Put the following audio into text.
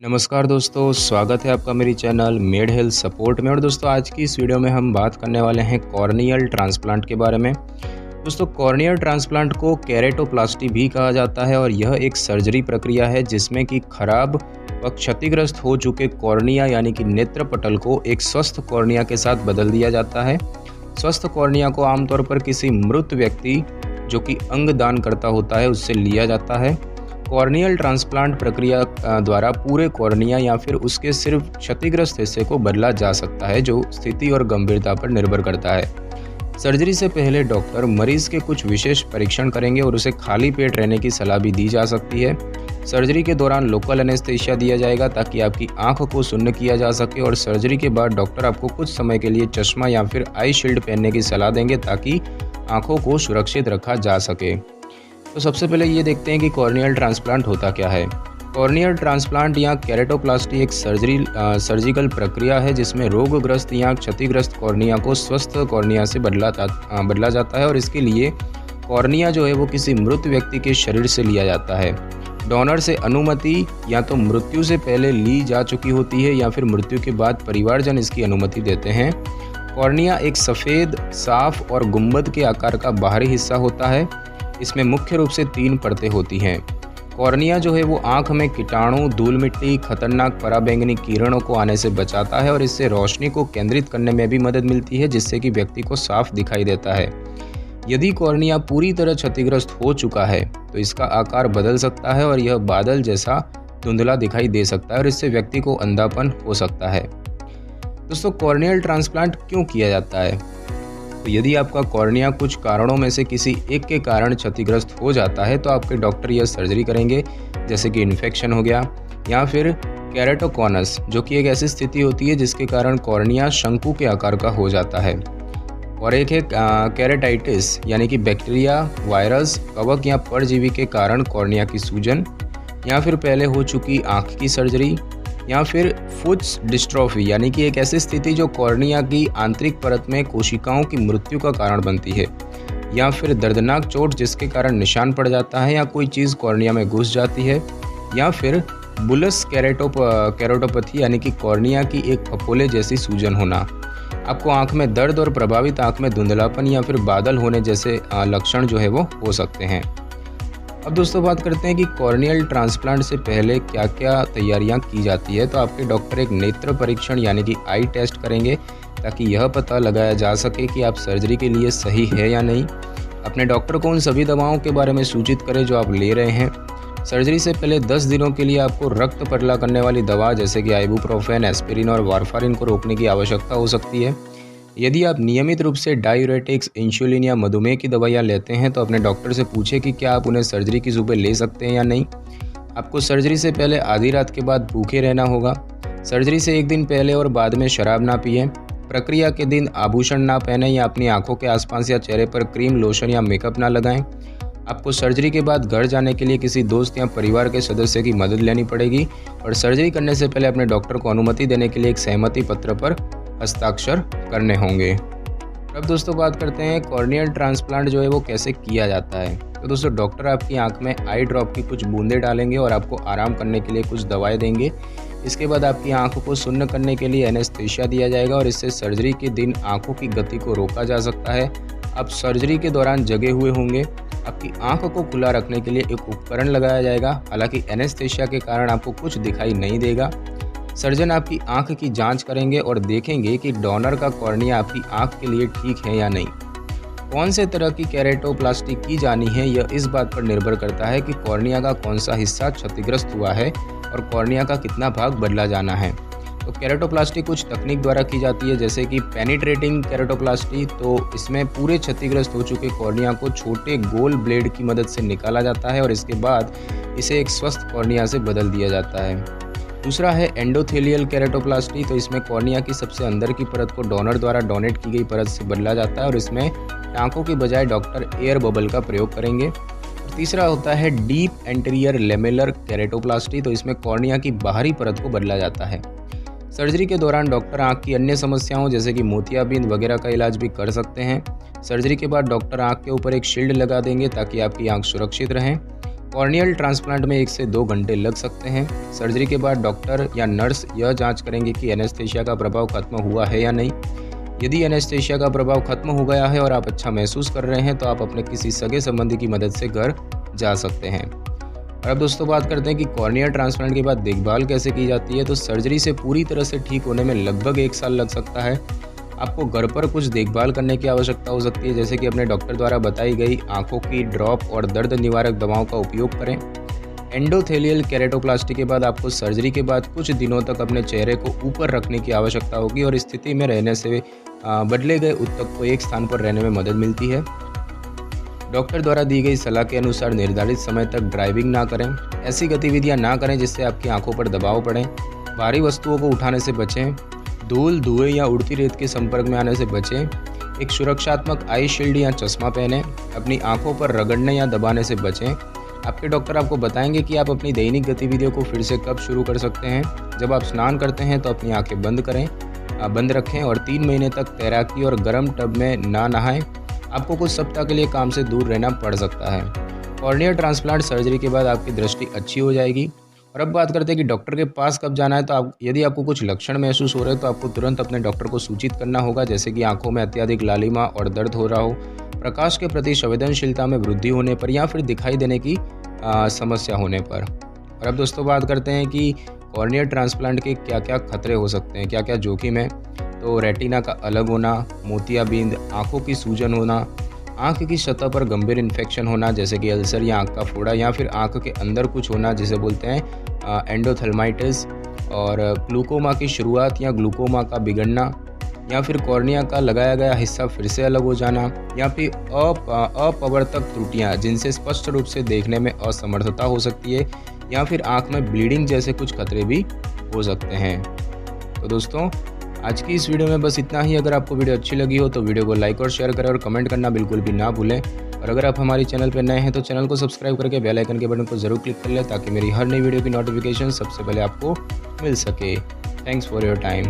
नमस्कार दोस्तों, स्वागत है आपका मेरी चैनल मेड हेल्थ सपोर्ट में। और दोस्तों, आज की इस वीडियो में हम बात करने वाले हैं कॉर्नियल ट्रांसप्लांट के बारे में। दोस्तों, कॉर्नियल ट्रांसप्लांट को केरेटोप्लास्टी भी कहा जाता है और यह एक सर्जरी प्रक्रिया है जिसमें कि खराब व क्षतिग्रस्त हो चुके कॉर्निया यानी कि नेत्र पटल को एक स्वस्थ कॉर्निया के साथ बदल दिया जाता है। स्वस्थ कॉर्निया को आमतौर पर किसी मृत व्यक्ति जो कि अंग दान करता होता है उससे लिया जाता है। कॉर्नियल ट्रांसप्लांट प्रक्रिया द्वारा पूरे कॉर्निया या फिर उसके सिर्फ क्षतिग्रस्त हिस्से को बदला जा सकता है, जो स्थिति और गंभीरता पर निर्भर करता है। सर्जरी से पहले डॉक्टर मरीज के कुछ विशेष परीक्षण करेंगे और उसे खाली पेट रहने की सलाह भी दी जा सकती है। सर्जरी के दौरान लोकल एनेस्थीसिया दिया जाएगा ताकि आपकी आंख को शून्य किया जा सके और सर्जरी के बाद डॉक्टर आपको कुछ समय के लिए चश्मा या फिर आई शील्ड पहनने की सलाह देंगे ताकि आंखों को सुरक्षित रखा जा सके। तो सबसे पहले ये देखते हैं कि कॉर्नियल ट्रांसप्लांट होता क्या है। कॉर्नियल ट्रांसप्लांट या केरेटोप्लास्टी एक सर्जिकल प्रक्रिया है जिसमें रोगग्रस्त या क्षतिग्रस्त कॉर्निया को स्वस्थ कॉर्निया से बदला जाता है और इसके लिए कॉर्निया जो है वो किसी मृत व्यक्ति के शरीर से लिया जाता है। डोनर से अनुमति या तो मृत्यु से पहले ली जा चुकी होती है या फिर मृत्यु के बाद परिवारजन इसकी अनुमति देते हैं। कॉर्निया एक सफ़ेद, साफ और गुंबद के आकार का बाहरी हिस्सा होता है। इसमें मुख्य रूप से 3 परतें होती हैं। कॉर्निया जो है वो आँख में कीटाणु, धूल मिट्टी, खतरनाक पराबैंगनी किरणों को आने से बचाता है और इससे रोशनी को केंद्रित करने में भी मदद मिलती है जिससे कि व्यक्ति को साफ दिखाई देता है। यदि कॉर्निया पूरी तरह क्षतिग्रस्त हो चुका है तो इसका आकार बदल सकता है और यह बादल जैसा धुंधला दिखाई दे सकता है और इससे व्यक्ति को अंधापन हो सकता है। दोस्तों, कॉर्नियल ट्रांसप्लांट क्यों किया जाता है? तो यदि आपका कॉर्निया कुछ कारणों में से किसी एक के कारण क्षतिग्रस्त हो जाता है तो आपके डॉक्टर यह सर्जरी करेंगे, जैसे कि इन्फेक्शन हो गया या फिर केरेटोकॉनस, जो कि एक ऐसी स्थिति होती है जिसके कारण कॉर्निया शंकु के आकार का हो जाता है। और एक है केरेटाइटिस यानी कि बैक्टीरिया, वायरस, कवक या परजीवी के कारण कॉर्निया की सूजन, या फिर पहले हो चुकी आँख की सर्जरी, या फिर फुट्स डिस्ट्रॉफी यानी कि एक ऐसी स्थिति जो कॉर्निया की आंतरिक परत में कोशिकाओं की मृत्यु का कारण बनती है, या फिर दर्दनाक चोट जिसके कारण निशान पड़ जाता है या कोई चीज़ कॉर्निया में घुस जाती है, या फिर बुलस केरेटोपैथी यानी कि कॉर्निया की एक फफोले जैसी सूजन होना। आपको आंख में दर्द और प्रभावित आंख में धुंधलापन या फिर बादल होने जैसे लक्षण जो है वो हो सकते हैं। अब दोस्तों, बात करते हैं कि कॉर्नियल ट्रांसप्लांट से पहले क्या क्या तैयारियां की जाती है। तो आपके डॉक्टर एक नेत्र परीक्षण यानी कि आई टेस्ट करेंगे ताकि यह पता लगाया जा सके कि आप सर्जरी के लिए सही है या नहीं। अपने डॉक्टर को उन सभी दवाओं के बारे में सूचित करें जो आप ले रहे हैं। सर्जरी से पहले 10 दिनों के लिए आपको रक्त पतला करने वाली दवा जैसे कि आइबुप्रोफेन, एस्पिरिन और वारफारिन को रोकने की आवश्यकता हो सकती है। यदि आप नियमित रूप से डायूरेटिक्स, इंसुलिन या मधुमेह की दवाइयाँ लेते हैं तो अपने डॉक्टर से पूछें कि क्या आप उन्हें सर्जरी की सुबह ले सकते हैं या नहीं। आपको सर्जरी से पहले आधी रात के बाद भूखे रहना होगा। सर्जरी से 1 दिन पहले और बाद में शराब ना पिएं। प्रक्रिया के दिन आभूषण ना पहनें या अपनी आंखों के आसपास या चेहरे पर क्रीम, लोशन या मेकअप ना लगाएं। आपको सर्जरी के बाद घर जाने के लिए किसी दोस्त या परिवार के सदस्य की मदद लेनी पड़ेगी और सर्जरी करने से पहले अपने डॉक्टर को अनुमति देने के लिए एक सहमति पत्र पर हस्ताक्षर करने होंगे। अब दोस्तों, बात करते हैं कॉर्नियल ट्रांसप्लांट जो है वो कैसे किया जाता है। तो दोस्तों, डॉक्टर आपकी आंख में आई ड्रॉप की कुछ बूंदें डालेंगे और आपको आराम करने के लिए कुछ दवाएं देंगे। इसके बाद आपकी आंख को शून्य करने के लिए एनेस्थीसिया दिया जाएगा और इससे सर्जरी के दिन आंखों की गति को रोका जा सकता है। आप सर्जरी के दौरान जगे हुए होंगे। आपकी आंख को खुला रखने के लिए एक उपकरण लगाया जाएगा। हालांकि एनेस्थीसिया के कारण आपको कुछ दिखाई नहीं देगा। सर्जन आपकी आंख की जांच करेंगे और देखेंगे कि डोनर का कॉर्निया आपकी आंख के लिए ठीक है या नहीं। कौन से तरह की केरेटोप्लास्टी की जानी है यह इस बात पर निर्भर करता है कि कॉर्निया का कौन सा हिस्सा क्षतिग्रस्त हुआ है और कॉर्निया का कितना भाग बदला जाना है। तो केरेटोप्लास्टी कुछ तकनीक द्वारा की जाती है जैसे कि पेनिट्रेटिंग केरेटोप्लास्टी। तो इसमें पूरे क्षतिग्रस्त हो चुके कॉर्निया को छोटे गोल ब्लेड की मदद से निकाला जाता है और इसके बाद इसे एक स्वस्थ कॉर्निया से बदल दिया जाता है। दूसरा है एंडोथेलियल केरेटोप्लास्टी। तो इसमें कॉर्निया की सबसे अंदर की परत को डोनर द्वारा डोनेट की गई परत से बदला जाता है और इसमें टाँकों के बजाय डॉक्टर एयर बबल का प्रयोग करेंगे। और तीसरा होता है डीप एंटीरियर लेमेलर केरेटोप्लास्टी। तो इसमें कॉर्निया की बाहरी परत को बदला जाता है। सर्जरी के दौरान डॉक्टर आंख की अन्य समस्याओं जैसे कि मोतियाबिंद वगैरह का इलाज भी कर सकते हैं। सर्जरी के बाद डॉक्टर आंख के ऊपर एक शील्ड लगा देंगे ताकि आपकी आंख सुरक्षित रहें। कॉर्नियल ट्रांसप्लांट में 1 से 2 घंटे लग सकते हैं। सर्जरी के बाद डॉक्टर या नर्स यह जांच करेंगे कि एनेस्थीसिया का प्रभाव खत्म हुआ है या नहीं। यदि एनेस्थीसिया का प्रभाव खत्म हो गया है और आप अच्छा महसूस कर रहे हैं तो आप अपने किसी सगे संबंधी की मदद से घर जा सकते हैं। और अब दोस्तों बात करते हैं कि कॉर्नियल ट्रांसप्लांट के बाद देखभाल कैसे की जाती है। तो सर्जरी से पूरी तरह से ठीक होने में लगभग 1 साल लग सकता है। आपको घर पर कुछ देखभाल करने की आवश्यकता हो सकती है, जैसे कि अपने डॉक्टर द्वारा बताई गई आंखों की ड्रॉप और दर्द निवारक दवाओं का उपयोग करें। एंडोथेलियल केरेटोप्लास्टी के बाद आपको सर्जरी के बाद कुछ दिनों तक अपने चेहरे को ऊपर रखने की आवश्यकता होगी और स्थिति में रहने से बदले गए ऊतक को एक स्थान पर रहने में मदद मिलती है। डॉक्टर द्वारा दी गई सलाह के अनुसार निर्धारित समय तक ड्राइविंग ना करें। ऐसी गतिविधियां ना करें जिससे आपकी आंखों पर दबाव पड़े। भारी वस्तुओं को उठाने से बचें। धूल, धुएं या उड़ती रेत के संपर्क में आने से बचें। एक सुरक्षात्मक आई शील्ड या चश्मा पहनें। अपनी आंखों पर रगड़ने या दबाने से बचें। आपके डॉक्टर आपको बताएंगे कि आप अपनी दैनिक गतिविधियों को फिर से कब शुरू कर सकते हैं। जब आप स्नान करते हैं तो अपनी आंखें बंद रखें और 3 महीने तक तैराकी और गर्म टब में ना नहाएं। आपको कुछ सप्ताह के लिए काम से दूर रहना पड़ सकता है। कॉर्नियल ट्रांसप्लांट सर्जरी के बाद आपकी दृष्टि अच्छी हो जाएगी। और अब बात करते हैं कि डॉक्टर के पास कब जाना है। तो यदि आपको कुछ लक्षण महसूस हो रहे हैं तो आपको तुरंत अपने डॉक्टर को सूचित करना होगा, जैसे कि आंखों में अत्यधिक लालिमा और दर्द हो रहा हो, प्रकाश के प्रति संवेदनशीलता में वृद्धि होने पर या फिर दिखाई देने की समस्या होने पर। और अब दोस्तों बात करते हैं कि कॉर्नियल ट्रांसप्लांट के क्या क्या खतरे हो सकते हैं, क्या क्या जोखिम है। तो रेटिना का अलग होना, मोतियाबिंद, आंखों की सूजन होना, आंख की सतह पर गंभीर इन्फेक्शन होना जैसे कि अल्सर या आंख का फोड़ा, या फिर आंख के अंदर कुछ होना जिसे बोलते हैं एंडोथेल्माइटिस, और ग्लूकोमा की शुरुआत या ग्लूकोमा का बिगड़ना, या फिर कॉर्निया का लगाया गया हिस्सा फिर से अलग हो जाना, या फिर अपवर्तक त्रुटियां जिनसे स्पष्ट रूप से देखने में असमर्थता हो सकती है, या फिर आंख में ब्लीडिंग जैसे कुछ खतरे भी हो सकते हैं। तो दोस्तों आज की इस वीडियो में बस इतना ही। अगर आपको वीडियो अच्छी लगी हो तो वीडियो को लाइक और शेयर करें और कमेंट करना बिल्कुल भी ना भूलें। और अगर आप हमारे चैनल पर नए हैं तो चैनल को सब्सक्राइब करके बेल आइकन के बटन को जरूर क्लिक कर लें, ताकि मेरी हर नई वीडियो की नोटिफिकेशन सबसे पहले आपको मिल सके। Thanks for your time.